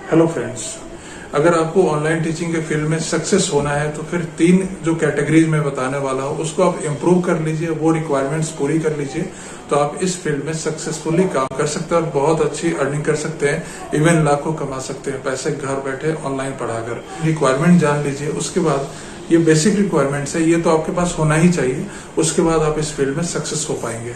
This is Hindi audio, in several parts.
हेलो फ्रेंड्स, अगर आपको ऑनलाइन टीचिंग के फील्ड में सक्सेस होना है तो फिर 3 जो कैटेगरीज में बताने वाला हूँ उसको आप इम्प्रूव कर लीजिए, वो रिक्वायरमेंट्स पूरी कर लीजिए तो आप इस फील्ड में सक्सेसफुली काम कर सकते हैं और बहुत अच्छी अर्निंग कर सकते हैं, इवन लाखों कमा सकते हैं पैसे घर बैठे ऑनलाइन पढ़ाकर। रिक्वायरमेंट जान लीजिए, उसके बाद ये बेसिक रिक्वायरमेंट्स है, ये तो आपके पास होना ही चाहिए, उसके बाद आप इस फील्ड में सक्सेस हो पाएंगे।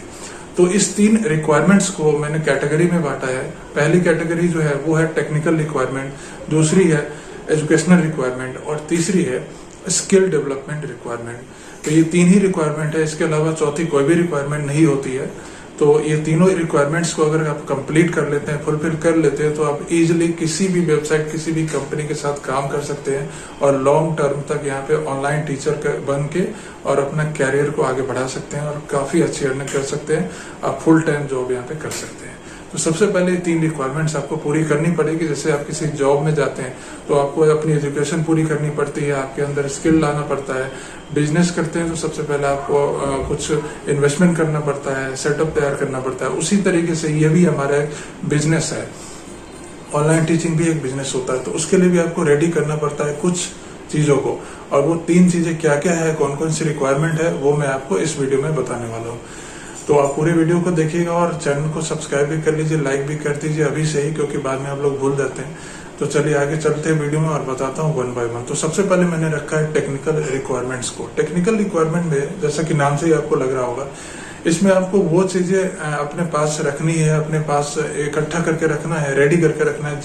तो इस 3 रिक्वायरमेंट्स को मैंने कैटेगरी में बांटा है। पहली कैटेगरी जो है वो है टेक्निकल रिक्वायरमेंट, दूसरी है एजुकेशनल रिक्वायरमेंट और तीसरी है स्किल डेवलपमेंट रिक्वायरमेंट। तो ये 3 ही रिक्वायरमेंट है, इसके अलावा चौथी कोई भी रिक्वायरमेंट नहीं होती है। तो ये तीनों रिक्वायरमेंट्स को अगर आप कंप्लीट कर लेते हैं, फुलफिल कर लेते हैं, तो आप इजीली किसी भी वेबसाइट, किसी भी कंपनी के साथ काम कर सकते हैं और लॉन्ग टर्म तक यहाँ पे ऑनलाइन टीचर बन के और अपना कैरियर को आगे बढ़ा सकते हैं और काफी अच्छी अर्निंग कर सकते हैं। आप फुल टाइम जॉब यहाँ पे कर सकते हैं। तो सबसे पहले 3 रिक्वायरमेंट्स आपको पूरी करनी पड़ेगी। जैसे आप किसी जॉब में जाते हैं तो आपको अपनी एजुकेशन पूरी करनी पड़ती है, आपके अंदर स्किल लाना पड़ता है। बिजनेस करते हैं तो सबसे पहले आपको कुछ इन्वेस्टमेंट करना पड़ता है, सेटअप तैयार करना पड़ता है। उसी तरीके से ये भी हमारा एक बिजनेस है, ऑनलाइन टीचिंग भी एक बिजनेस होता है। तो उसके लिए भी आपको रेडी करना पड़ता है कुछ चीजों को, और वो 3 चीजें क्या क्या है, कौन कौन सी रिक्वायरमेंट है, वो मैं आपको इस वीडियो में बताने वाला हूँ। तो आप पूरे वीडियो को देखिएगा और चैनल को सब्सक्राइब भी कर लीजिए, लाइक भी कर दीजिए अभी से ही, क्योंकि बाद में आप लोग भूल जाते हैं। तो चलिए आगे चलते हैं वीडियो में और बताता हूँ 1 बाय 1। तो सबसे पहले मैंने रखा है टेक्निकल रिक्वायरमेंट्स को। टेक्निकल रिक्वायरमेंट में जैसा कि नाम से ही आपको लग रहा होगा, इसमें आपको वो चीजें अपने पास रखनी है, अपने पास इकट्ठा करके रखना है, रेडी करके रखना है,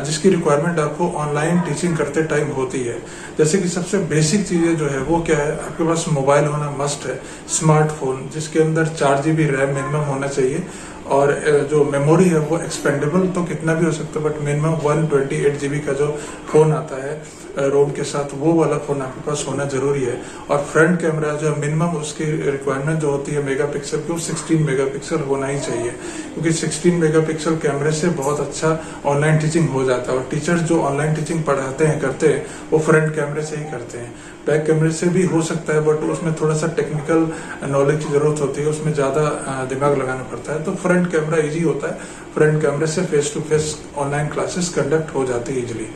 जिसकी रिक्वायरमेंट आपको ऑनलाइन टीचिंग करते टाइम होती है। जैसे कि सबसे बेसिक चीजें जो है वो क्या है, आपके पास मोबाइल होना मस्ट है, स्मार्टफोन जिसके अंदर 4 GB रैम मिनिमम होना चाहिए, और जो मेमोरी है वो एक्सपेंडेबल तो कितना भी हो सकता है, बट मिनिमम 128 GB का जो फोन आता है रोम के साथ, वो वाला फोन आपके पास होना जरूरी है। और फ्रंट कैमरा जो मिनिमम उसकी रिक्वायरमेंट जो होती है मेगापिक्सल की, वो 16 मेगापिक्सल होना ही चाहिए, क्योंकि 16 मेगापिक्सल कैमरे से बहुत अच्छा ऑनलाइन टीचिंग हो जाता है। और टीचर्स जो ऑनलाइन टीचिंग पढ़ाते हैं, करते हैं, वो फ्रंट कैमरे से ही करते हैं। बैक कैमरे से भी हो सकता है, बट उसमें थोड़ा सा टेक्निकल नॉलेज की जरूरत होती है, उसमें ज्यादा दिमाग लगाना पड़ता है। तो फ्रंट कैमरा इजी होता है, फ्रंट कैमरे से face to face online classes conduct हो जाती है इजिली।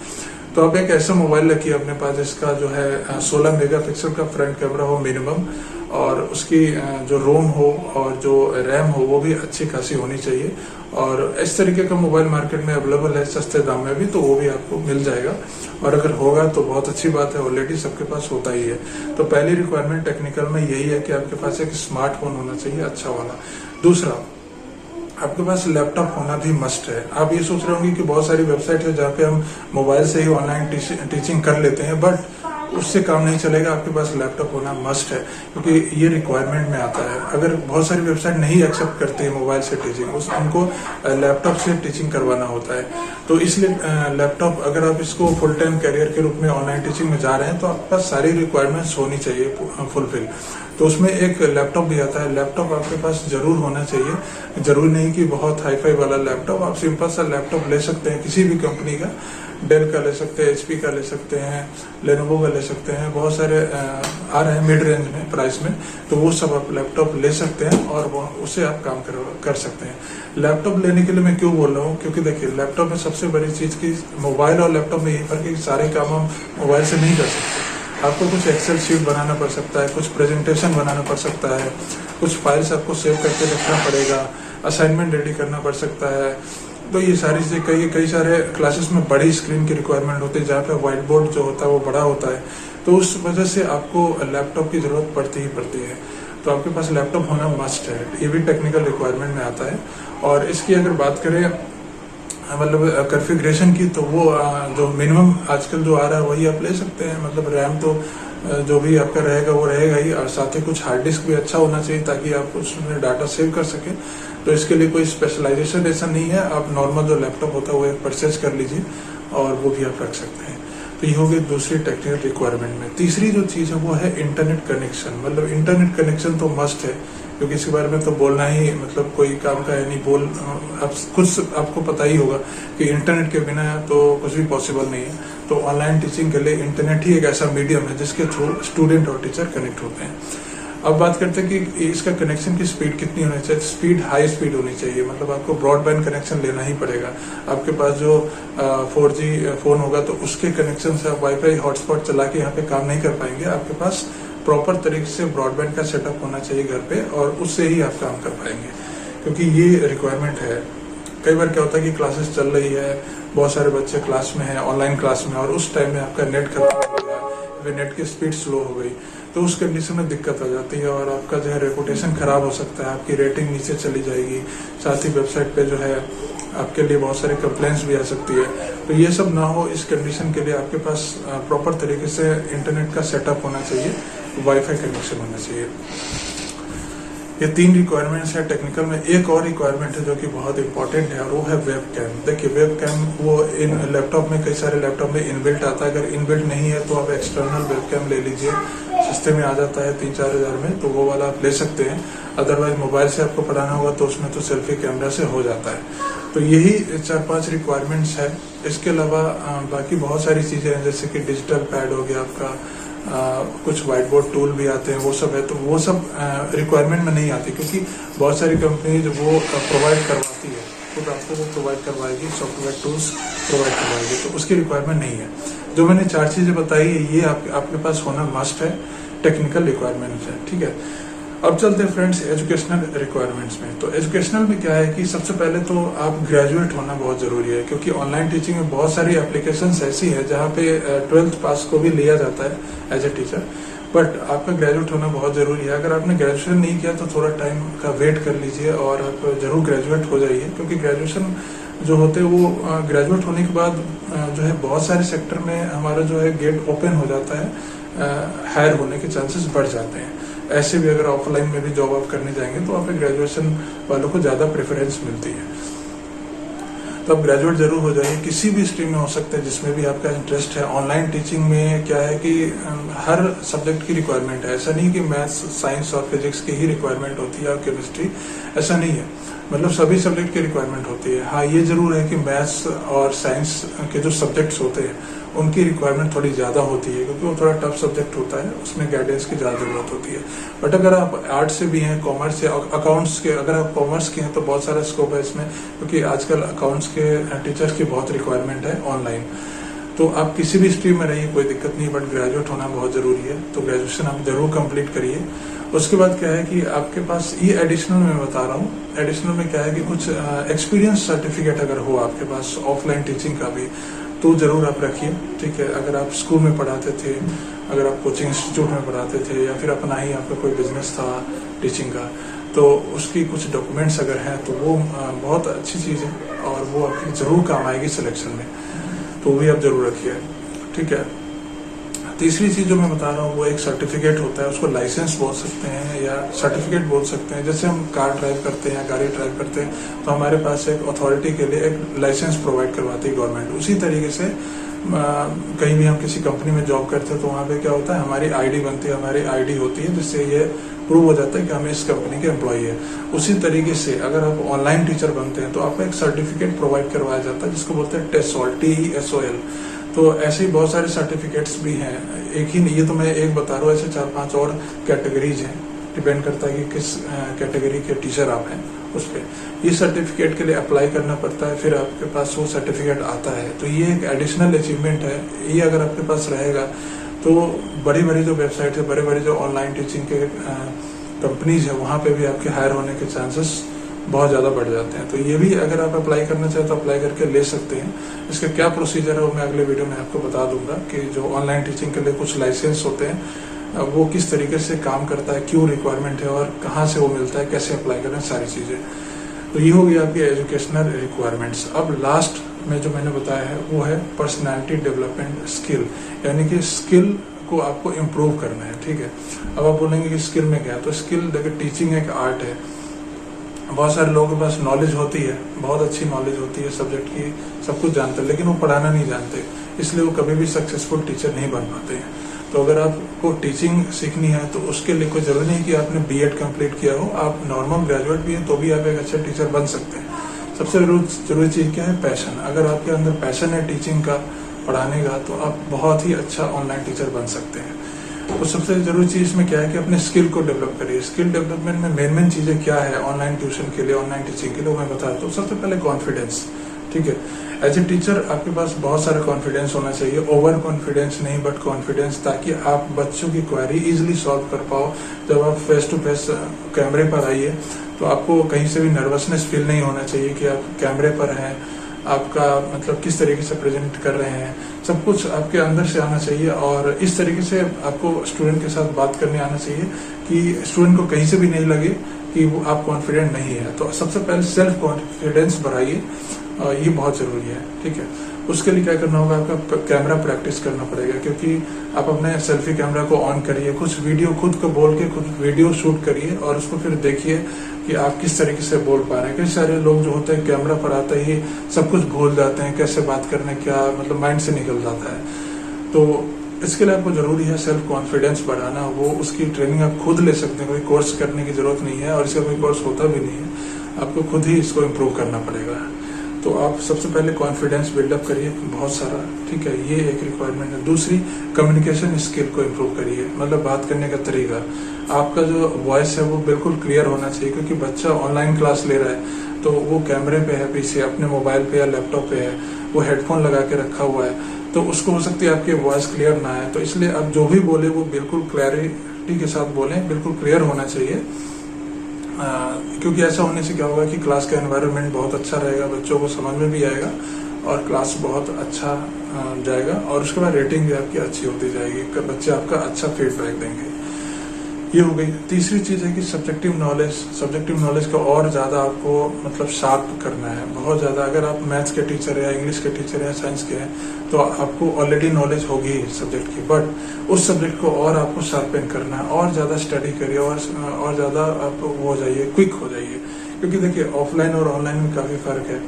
तो आप एक ऐसा मोबाइल रखिए अपने पास जिसका जो है 16 मेगापिक्सल का फ्रंट कैमरा हो मिनिमम, और उसकी जो रोम हो और जो रैम हो वो भी अच्छी खासी होनी चाहिए। और इस तरीके का मोबाइल मार्केट में अवेलेबल है सस्ते दाम में भी, तो वो भी आपको मिल जाएगा। और अगर होगा तो बहुत अच्छी बात है, ऑलरेडी सबके पास होता ही है। तो पहली रिक्वायरमेंट टेक्निकल में यही है कि आपके पास एक स्मार्टफोन होना चाहिए, अच्छा वाला। दूसरा, आपके पास लैपटॉप होना भी मस्ट है। आप ये सोच रहे होंगे कि बहुत सारी वेबसाइट है जहाँ पे हम मोबाइल से ही ऑनलाइन टीचिंग कर लेते हैं, बट उससे काम नहीं चलेगा, आपके पास लैपटॉप होना मस्ट है, क्योंकि ये रिक्वायरमेंट में आता है। अगर बहुत सारी वेबसाइट नहीं एक्सेप्ट करती है मोबाइल से टीचिंग, उनको लैपटॉप से टीचिंग करवाना होता है। तो इसलिए लैपटॉप, अगर आप इसको फुल टाइम कैरियर के रूप में ऑनलाइन टीचिंग में जा रहे हैं, तो आपके पास सारी रिक्वायरमेंट्स होनी चाहिए फुलफिल। तो उसमें एक लैपटॉप भी आता है। लैपटॉप आपके पास जरूर होना चाहिए, जरूरी नहीं कि बहुत हाईफाई वाला लैपटॉप, आप सिंपल सा लैपटॉप ले सकते हैं किसी भी कंपनी का, डेल का ले सकते हैं, HP का ले सकते हैं, लेनोवो का ले सकते हैं, बहुत सारे आ रहे हैं मिड रेंज में प्राइस में, तो वो सब आप लैपटॉप ले सकते हैं और उससे आप काम कर सकते हैं। लैपटॉप लेने के लिए मैं क्यों बोल रहा हूँ, क्योंकि देखिए लैपटॉप में सबसे बड़ी चीज की मोबाइल और लैपटॉप में यही फर्क है कि सारे काम हम मोबाइल से नहीं कर सकते। आपको कुछ एक्सेल शीट बनाना पड़ सकता है, कुछ प्रेजेंटेशन बनाना पड़ सकता है, कुछ फाइल्स आपको सेव करके रखना पड़ेगा, असाइनमेंट रेडी करना पड़ सकता है। तो ये सारी चीजें, कई सारे क्लासेस में बड़ी स्क्रीन की रिक्वायरमेंट होती है, जहाँ पे व्हाइट बोर्ड जो होता है वो बड़ा होता है, तो उस वजह से आपको लैपटॉप की जरूरत पड़ती ही पड़ती है। तो आपके पास लैपटॉप होना मस्ट है, ये भी टेक्निकल रिक्वायरमेंट में आता है। और इसकी अगर बात करें मतलब कॉन्फ़िगरेशन की, तो वो जो मिनिमम आजकल जो आ रहा है वही आप ले सकते हैं। मतलब रैम तो जो भी आपका रहेगा वो रहेगा ही, और साथ ही कुछ हार्ड डिस्क भी अच्छा होना चाहिए ताकि आप उसमें डाटा सेव कर सकें। तो इसके लिए कोई स्पेशलाइजेशन ऐसा नहीं है, आप नॉर्मल जो लैपटॉप होता है वो एक परचेज कर लीजिए और वो भी आप रख सकते हैं। तो ये हो गई दूसरी टेक्निकल रिक्वायरमेंट में। तीसरी जो चीज है वो है इंटरनेट कनेक्शन। मतलब इंटरनेट कनेक्शन तो मस्ट है, क्योंकि इसके बारे में तो बोलना ही मतलब कोई काम का है नहीं। अब कुछ आपको पता ही होगा कि इंटरनेट के बिना तो कुछ भी पॉसिबल नहीं है। तो ऑनलाइन टीचिंग के लिए इंटरनेट ही एक ऐसा मीडियम है जिसके थ्रू स्टूडेंट और टीचर कनेक्ट होते हैं। अब बात करते हैं कि इसका कनेक्शन की स्पीड कितनी होनी चाहिए। स्पीड हाई स्पीड होनी चाहिए, मतलब आपको ब्रॉडबैंड कनेक्शन लेना ही पड़ेगा। आपके पास जो 4G फोन होगा तो उसके कनेक्शन से आप वाईफाई हॉटस्पॉट चला के यहाँ पे काम नहीं कर पाएंगे। आपके पास प्रॉपर तरीके से ब्रॉडबैंड का सेटअप होना चाहिए घर पे, और उससे ही आप काम कर पाएंगे, क्योंकि ये रिक्वायरमेंट है। कई बार क्या होता है कि क्लासेस चल रही है, बहुत सारे बच्चे क्लास में हैं, ऑनलाइन क्लास में, और उस टाइम में आपका नेट खत्म हो गया, फिर नेट की स्पीड स्लो हो गई, तो उस कंडीशन में दिक्कत आ जाती है और आपका जो है रेपुटेशन खराब हो सकता है, आपकी रेटिंग नीचे चली जाएगी। साथ ही वेबसाइट पे जो है आपके लिए बहुत सारे कंप्लेंट्स भी आ सकती है। तो ये सब ना हो, इस कंडीशन के लिए आपके पास प्रॉपर तरीके से इंटरनेट का सेटअप होना चाहिए, वाईफाई कनेक्शन होना चाहिए। ये 3 रिक्वायरमेंट्स है टेक्निकल में। एक और रिक्वायरमेंट है जो कि बहुत इंपॉर्टेंट है, और वो है वेब कैम। देखिए वेब कैम वो इन लैपटॉप में, कई सारे लैपटॉप में इनबिल्ट आता है। अगर इनबिल्ट नहीं है तो आप एक्सटर्नल वेब कैम ले लीजिए, सस्ते में आ जाता है 3-4 हज़ार में, तो वो वाला आप ले सकते हैं। अदरवाइज मोबाइल से आपको पढ़ाना होगा तो उसमें तो सेल्फी कैमरा से हो जाता है। तो यही 4-5 रिक्वायरमेंट्स है। इसके अलावा बाकी बहुत सारी चीजें हैं, जैसे कि डिजिटल पैड हो गया आपका, कुछ व्हाइट बोर्ड टूल भी आते हैं, वो सब है। तो वो सब रिक्वायरमेंट में नहीं आती, क्योंकि बहुत सारी कंपनी जो वो प्रोवाइड करवाती है, खुद आपको वो प्रोवाइड करवाएगी, सॉफ्टवेयर टूल्स प्रोवाइड करवाएगी, तो उसकी रिक्वायरमेंट नहीं है। जो मैंने 4 चीजें बताई है, ये आपके पास होना मस्ट है, टेक्निकल रिक्वायरमेंट है, ठीक है। अब चलते हैं फ्रेंड्स एजुकेशनल रिक्वायरमेंट्स में। तो एजुकेशनल में क्या है कि सबसे पहले तो आप ग्रेजुएट होना बहुत जरूरी है, क्योंकि ऑनलाइन टीचिंग में बहुत सारी एप्लीकेशंस ऐसी है जहाँ पे 12th पास को भी लिया जाता है एज ए टीचर, बट आपका ग्रेजुएट होना बहुत जरूरी है। अगर आपने ग्रेजुएशन नहीं किया तो थोड़ा टाइम का वेट कर लीजिए और आप जरूर ग्रेजुएट हो जाइए, क्योंकि ग्रेजुएशन जो होते हैं वो ग्रेजुएट होने के बाद जो है बहुत सारे सेक्टर में हमारा जो है गेट ओपन हो जाता है, हायर होने के चांसेस बढ़ जाते हैं। ऐसे भी अगर ऑफलाइन में भी जॉब आप करने जाएंगे तो आप ग्रेजुएशन वालों को ज्यादा प्रेफरेंस मिलती है। तो आप ग्रेजुएट जरूर हो जाइए, किसी भी स्ट्रीम में हो सकता है जिसमें भी आपका इंटरेस्ट है। ऑनलाइन टीचिंग में क्या है कि हर सब्जेक्ट की रिक्वायरमेंट है, ऐसा नहीं कि मैथ्स, साइंस और फिजिक्स की ही रिक्वायरमेंट होती है और केमिस्ट्री, ऐसा नहीं है। मतलब सभी सब्जेक्ट की रिक्वायरमेंट होती है। हाँ, ये जरूर है कि मैथ्स और साइंस के जो सब्जेक्ट्स होते हैं उनकी रिक्वायरमेंट थोड़ी ज्यादा होती है, क्योंकि वो थोड़ा टफ सब्जेक्ट होता है, उसमें गाइडेंस की ज्यादा जरूरत होती है। बट अगर आप आर्ट से भी हैं, कॉमर्स या अकाउंट्स के, अगर आप कॉमर्स के हैं तो बहुत सारा स्कोप है इसमें, क्योंकि आजकल अकाउंट्स के टीचर्स की बहुत रिक्वायरमेंट है ऑनलाइन। तो आप किसी भी स्ट्रीम में रहिए, कोई दिक्कत नहीं, बट ग्रेजुएट होना बहुत जरूरी है। तो ग्रेजुएशन आप जरूर कंप्लीट करिए। उसके बाद क्या है कि आपके पास ये एडिशनल में बता रहा हूँ, एडिशनल में क्या है कि कुछ एक्सपीरियंस सर्टिफिकेट अगर हो आपके पास ऑफलाइन टीचिंग का भी, तो जरूर आप रखिए, ठीक है। अगर आप स्कूल में पढ़ाते थे, अगर आप कोचिंग इंस्टीट्यूट में पढ़ाते थे, या फिर अपना ही आपका कोई बिजनेस था टीचिंग का, तो उसकी कुछ डॉक्यूमेंट्स अगर हैं तो वो बहुत अच्छी चीज है और वो आपकी जरूर काम आएगी सिलेक्शन में, तो वो भी आप जरूर रखिए, ठीक है। तीसरी चीज जो मैं बता रहा हूँ वो एक सर्टिफिकेट होता है, उसको लाइसेंस बोल सकते हैं या सर्टिफिकेट बोल सकते हैं। जैसे हम कार ड्राइव करते हैं, गाड़ी ड्राइव करते हैं, तो हमारे पास एक अथॉरिटी के लिए एक लाइसेंस प्रोवाइड करवाती है गवर्नमेंट। उसी तरीके से कहीं भी हम किसी कंपनी में जॉब करते हैं तो वहाँ पे क्या होता है, हमारी आईडी बनती है, हमारी आईडी होती है, जिससे ये प्रूव हो जाता है कि हम इस कंपनी के एम्प्लॉई है। उसी तरीके से अगर आप ऑनलाइन टीचर बनते हैं तो आपको एक सर्टिफिकेट प्रोवाइड करवाया जाता है, जिसको बोलते हैं टेसोल, TESOL। तो ऐसे ही बहुत सारे सर्टिफिकेट्स भी हैं, एक ही नहीं, ये तो मैं एक बता रहा हूँ, ऐसे 4-5 और कैटेगरीज हैं, डिपेंड करता है कि किस कैटेगरी के टीचर आप हैं उस पर। ये सर्टिफिकेट के लिए अप्लाई करना पड़ता है, फिर आपके पास वो सर्टिफिकेट आता है। तो ये एक एडिशनल अचीवमेंट है, ये अगर आपके पास रहेगा तो बड़ी बड़ी जो वेबसाइट है, बड़े बड़े जो ऑनलाइन टीचिंग के कंपनीज है, वहां पे भी आपके हायर होने के चांसेस बहुत ज्यादा बढ़ जाते हैं। तो ये भी अगर आप अप्लाई करना चाहें तो अप्लाई करके ले सकते हैं। इसका क्या प्रोसीजर है वो मैं अगले वीडियो में आपको बता दूंगा, कि जो ऑनलाइन टीचिंग के लिए कुछ लाइसेंस होते हैं वो किस तरीके से काम करता है, क्यों रिक्वायरमेंट है और कहाँ से वो मिलता है, कैसे अप्लाई करें, सारी चीजें। तो ये हो गई आपकी एजुकेशनल रिक्वायरमेंट्स। अब लास्ट में जो मैंने बताया है वो है पर्सनैलिटी डेवलपमेंट स्किल, यानी कि स्किल को आपको इम्प्रूव करना है, ठीक है। अब आप बोलेंगे कि स्किल में क्या है, तो स्किल देखिए, टीचिंग एक आर्ट है। बहुत सारे लोगों के पास नॉलेज होती है, बहुत अच्छी नॉलेज होती है सब्जेक्ट की, सब कुछ जानते हैं, लेकिन वो पढ़ाना नहीं जानते, इसलिए वो कभी भी सक्सेसफुल टीचर नहीं बन पाते हैं। तो अगर आपको टीचिंग सीखनी है तो उसके लिए कोई जरूरी नहीं कि आपने B.Ed कंप्लीट किया हो, आप नॉर्मल ग्रेजुएट भी हैं तो भी आप एक अच्छा टीचर बन सकते हैं। सबसे जरूरी चीज क्या है, पैशन। अगर आपके अंदर पैशन है टीचिंग का, पढ़ाने का, तो आप बहुत ही अच्छा ऑनलाइन टीचर बन सकते हैं। तो सबसे जरूरी चीज इसमें क्या है कि अपने स्किल को डेवलप करिए। स्किल डेवलपमेंट में मेन चीजें क्या है ऑनलाइन ट्यूशन के लिए, ऑनलाइन टीचिंग के लिए, मैं बताता हूँ। सबसे पहले कॉन्फिडेंस, ठीक है। एज ए टीचर आपके पास बहुत सारा कॉन्फिडेंस होना चाहिए, ओवर कॉन्फिडेंस नहीं बट कॉन्फिडेंस, ताकि आप बच्चों की क्वेरी इजिली सॉल्व कर पाओ। जब आप फेस टू फेस कैमरे पर आइए तो आपको कहीं से भी नर्वसनेस फील नहीं होना चाहिए कि आप कैमरे पर हैं, आपका मतलब किस तरीके से प्रेजेंट कर रहे हैं, सब कुछ आपके अंदर से आना चाहिए। और इस तरीके से आपको स्टूडेंट के साथ बात करने आना चाहिए कि स्टूडेंट को कहीं से भी नहीं लगे कि वो आप कॉन्फिडेंट नहीं है। तो सबसे पहले सेल्फ कॉन्फिडेंस बढ़ाइए, ये बहुत जरूरी है, ठीक है। उसके लिए क्या करना होगा, आपका कैमरा प्रैक्टिस करना पड़ेगा, क्योंकि आप अपने सेल्फी कैमरा को ऑन करिए, कुछ वीडियो खुद को बोल के खुद वीडियो शूट करिए और उसको फिर देखिए कि आप किस तरीके से बोल पा रहे हैं। कई सारे लोग जो होते हैं कैमरा पर आते ही सब कुछ भूल जाते हैं, कैसे बात करने, क्या मतलब माइंड से निकल जाता है। तो इसके लिए आपको जरूरी है सेल्फ कॉन्फिडेंस बढ़ाना। वो उसकी ट्रेनिंग आप खुद ले सकते हैं, कोई कोर्स करने की जरूरत नहीं है और इसका कोई कोर्स होता भी नहीं है, आपको खुद ही इसको इम्प्रूव करना पड़ेगा। तो आप सबसे पहले कॉन्फिडेंस बिल्डअप करिए बहुत सारा, ठीक है, ये एक रिक्वायरमेंट है। दूसरी, कम्युनिकेशन स्किल को इम्प्रूव करिए, मतलब बात करने का तरीका। आपका जो वॉइस है वो बिल्कुल क्लियर होना चाहिए, क्योंकि बच्चा ऑनलाइन क्लास ले रहा है तो वो कैमरे पे है, पीछे अपने मोबाइल पे या लैपटॉप पे है, वो हेडफोन लगा के रखा हुआ है, तो उसको हो सकती है आपकी वॉइस क्लियर ना है। तो इसलिए आप जो भी बोले वो बिल्कुल क्लैरिटी के साथ बोलें, बिल्कुल क्लियर होना चाहिए। क्योंकि ऐसा होने से क्या होगा कि क्लास का एनवायरनमेंट बहुत अच्छा रहेगा, बच्चों को समझ में भी आएगा और क्लास बहुत अच्छा जाएगा और उसके बाद रेटिंग भी आपकी अच्छी होती जाएगी, बच्चे आपका अच्छा फीडबैक देंगे। ये हो गई। तीसरी चीज है कि सब्जेक्टिव नॉलेज को और ज्यादा आपको मतलब शार्प करना है, बहुत ज्यादा। अगर आप मैथ्स के टीचर है, इंग्लिश के टीचर है, साइंस के हैं, तो आपको ऑलरेडी नॉलेज होगी सब्जेक्ट की, बट उस सब्जेक्ट को और आपको शार्पेन करना है, और ज्यादा स्टडी करिए और ज्यादा आप वो हो जाइए, क्विक हो जाइए। क्योंकि देखिए ऑफलाइन और ऑनलाइन में काफी फर्क है,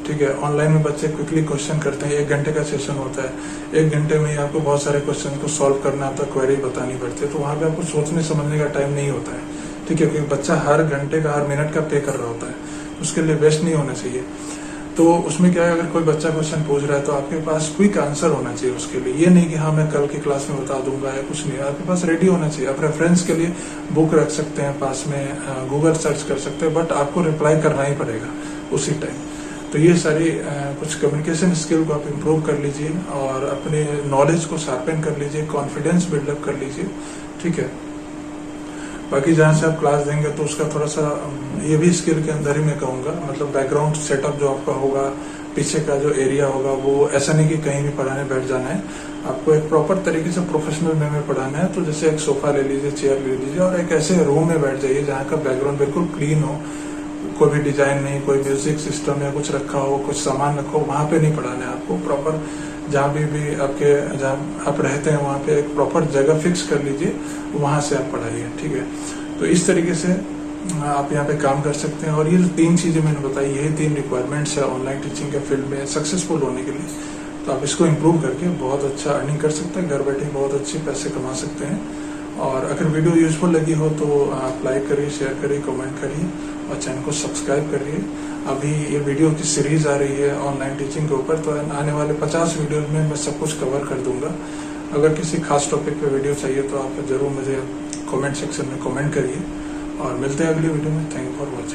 ठीक है। ऑनलाइन में बच्चे क्विकली क्वेश्चन करते हैं, 1 घंटे का सेशन होता है, 1 घंटे में ही आपको बहुत सारे क्वेश्चन को सॉल्व करना होता है, क्वेरी बतानी पड़ती है, तो वहां पे आपको सोचने समझने का टाइम नहीं होता है, ठीक है। क्योंकि बच्चा हर घंटे का, हर मिनट का पे कर रहा होता है, उसके लिए वेस्ट नहीं होना चाहिए। तो उसमें क्या है, अगर कोई बच्चा क्वेश्चन पूछ रहा है तो आपके पास क्विक आंसर होना चाहिए उसके लिए। ये नहीं कि हाँ मैं कल की क्लास में बता दूंगा या कुछ नहीं, आपके पास रेडी होना चाहिए। आप रेफरेंस के लिए बुक रख सकते हैं पास में, गूगल सर्च कर सकते हैं, बट आपको रिप्लाई करना ही पड़ेगा उसी टाइम। तो ये सारी कुछ कम्युनिकेशन स्किल को आप इम्प्रूव कर लीजिए और अपने नॉलेज को शार्पेन कर लीजिए, कॉन्फिडेंस बिल्डअप कर लीजिए, ठीक है। बाकी जहाँ से आप क्लास देंगे तो उसका थोड़ा सा ये भी स्किल के अंदर ही मैं कहूँगा, मतलब बैकग्राउंड सेटअप जो आपका होगा, पीछे का जो एरिया होगा, वो ऐसा नहीं कि कहीं भी पढ़ाने बैठ जाना है, आपको एक प्रॉपर तरीके से प्रोफेशनल वे में पढ़ाना है। तो जैसे एक सोफा ले लीजिए, चेयर ले लीजिए और एक ऐसे रूम में बैठ जाइए जहाँ का बैकग्राउंड बिल्कुल क्लीन हो, कोई भी डिजाइन नहीं, कोई म्यूजिक सिस्टम या कुछ रखा हो, कुछ सामान रखो, वहां पे नहीं पढ़ाना है आपको। प्रॉपर जहाँ भी आपके जहाँ आप रहते हैं वहां पे एक प्रॉपर जगह फिक्स कर लीजिए, वहां से आप पढ़ाइए, ठीक है। तो इस तरीके से आप यहाँ पे काम कर सकते हैं। और ये 3 चीजें मैंने बताई, यही 3 रिक्वायरमेंट्स है ऑनलाइन टीचिंग के फील्ड में सक्सेसफुल होने के लिए। तो आप इसको इम्प्रूव करके बहुत अच्छा अर्निंग कर सकते हैं, घर बैठे बहुत अच्छे पैसे कमा सकते हैं। और अगर वीडियो यूजफुल लगी हो तो आप लाइक करिए, शेयर करिए, कमेंट करिए और चैनल को सब्सक्राइब करिए। अभी ये वीडियो की सीरीज आ रही है ऑनलाइन टीचिंग के ऊपर, तो आने वाले 50 वीडियो में मैं सब कुछ कवर कर दूंगा। अगर किसी खास टॉपिक पे वीडियो चाहिए तो आप जरूर मुझे कमेंट सेक्शन में कमेंट करिए और मिलते हैं अगली वीडियो में। Thank you for watching.